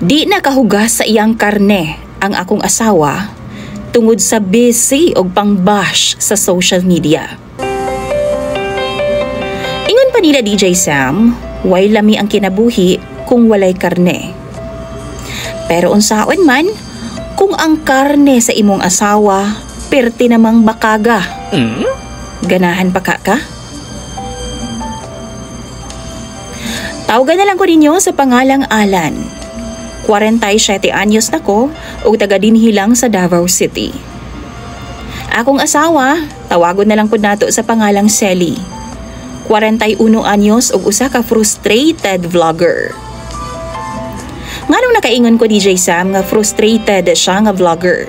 Di na kahugas sa iyang karne ang akong asawa tungod sa busy og pang-bash sa social media. Ingon pa nila DJ Sam, way lami ang kinabuhi kung walay karne. Pero unsaon man, kung ang karne sa imong asawa perti namang bakaga, ganahan pa ka? Tawagan na lang ko ninyo sa pangalang Alan. 47 anyos na ko o taga dinhi lang sa Davao City. Akong asawa, tawagon na lang po nato sa pangalang Selly. 41 anyos og usa ka frustrated vlogger. Nganong nakaingon ko DJ Sam nga frustrated siya nga vlogger?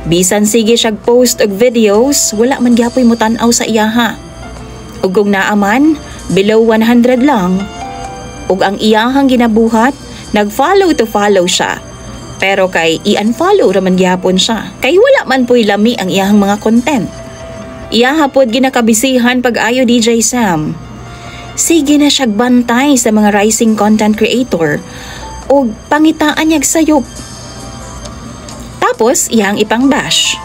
Bisan sige siya post og videos, wala man gyapoy mo tan-aw sa iyaha. Ug kung naaman, below 100 lang. Ug ang iyahang ginabuhat, nag-follow to follow siya. Pero kay i-unfollow raman gyapon siya. Kay wala man po'y lami ang iyahang mga content. Iyaha pod ginakabisihan pag-ayo DJ Sam. Sige na siyag bantay sa mga rising content creator ug pangitaan niyag sayop. Tapos iyang ipang bash.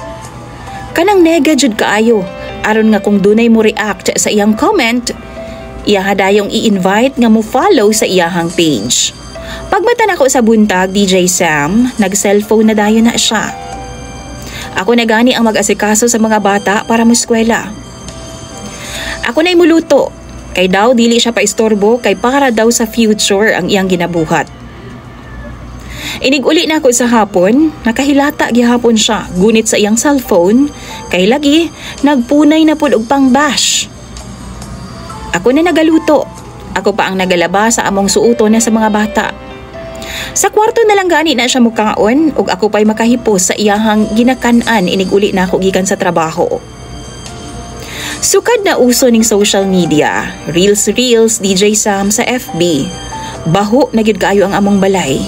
Kanang nega jud kaayo aron nga kung dunay mo react sa iyang comment, iyaha dayong i-invite nga mo follow sa iyahang page. Pagmatan ako sa buntag DJ Sam, nag-cellphone na dayon na siya. Ako na gani ang mag-asikaso sa mga bata para mo eskwela. Ako na'y muluto, kay daw dili siya paistorbo kay para daw sa future ang iyang ginabuhat. Inig-uli na ako sa hapon, nakahilata gihapon siya, gunit sa iyang cellphone, kay lagi, nagpunay na pud og pang-bash. Ako na nagaluto, ako pa ang nagalaba sa among suuto na sa mga bata. Sa kwarto na lang gani na siya mukaon ug ako pa'y makahipos sa iyahang ginakanan inig-uli na ako gikan sa trabaho. Sukad na uso ning social media, reels DJ Sam sa FB. Baho na gyud kaayo ang among balay.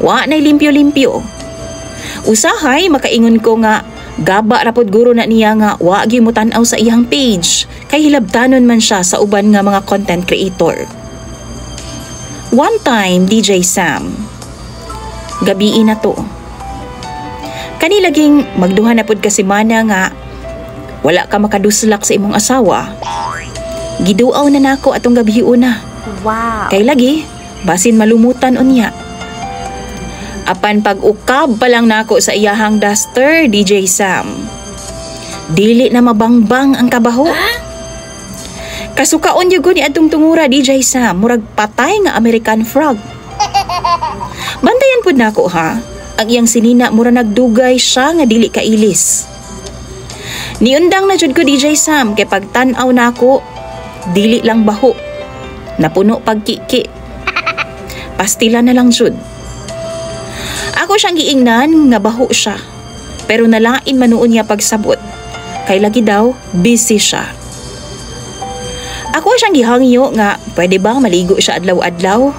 Wa nay limpyo-limpyo. Usahay makaingon ko nga gaba ra pod guro na niya nga wa gyud mo tan-aw sa iyang page kay hilabtanon man siya sa uban nga mga content creator. One time, DJ Sam, gabi na to. Kanilaging magduha na pod kasi mana nga wala ka makaduslak sa imong asawa. Giduaw na nako atong gabi una. Wow. Kay lagi, basin malumutan unya. Apan pag-ukab pa lang nako sa iyahang duster, DJ Sam. Dili na mabangbang ang kabaho. Kasukaon yun ni atong tungura DJ Sam, murag patay nga American frog. Bantayan pud nako ha, ang iyang sinina mura nagdugay siya nga dili kailis. Niundang na jud ko DJ Sam kay pagtan-aw nako, dili lang baho, napuno pagkiki. Pastila na lang jud. Ako siyang giingnan nga baho siya, pero nalain manuon niya pagsabot, kay lagi daw busy siya. Ako siyang gihangyo nga pwede bang maligo siya adlaw-adlaw?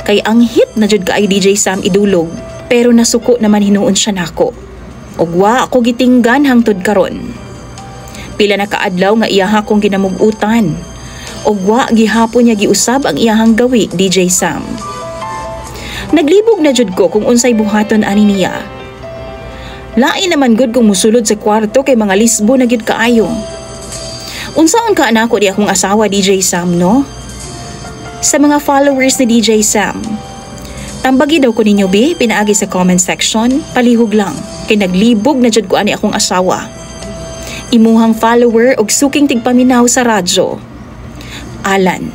Kay ang hit na jud kaay DJ Sam idulog, pero nasuko naman hinuon siya nako. Ug wa ako gitinggan hangtod karon. Pila na kaadlaw nga iyaha kong ginamugutan. Ug wa gihapon niya giusab ang iyahang gawi DJ Sam. Naglibog na jud ko kung unsay buhaton ani niya. Lain naman gud kung musulod sa kwarto kay mga lisbo na gid kaayo. Unsaon ka anako di akong asawa DJ Sam, no? Sa mga followers ni DJ Sam, tambagi daw ko ninyo be, pinaagi sa comment section, palihog lang, kay naglibog na jud ko ani akong asawa. Imuhang follower og suking tigpaminaw sa radyo. Alan.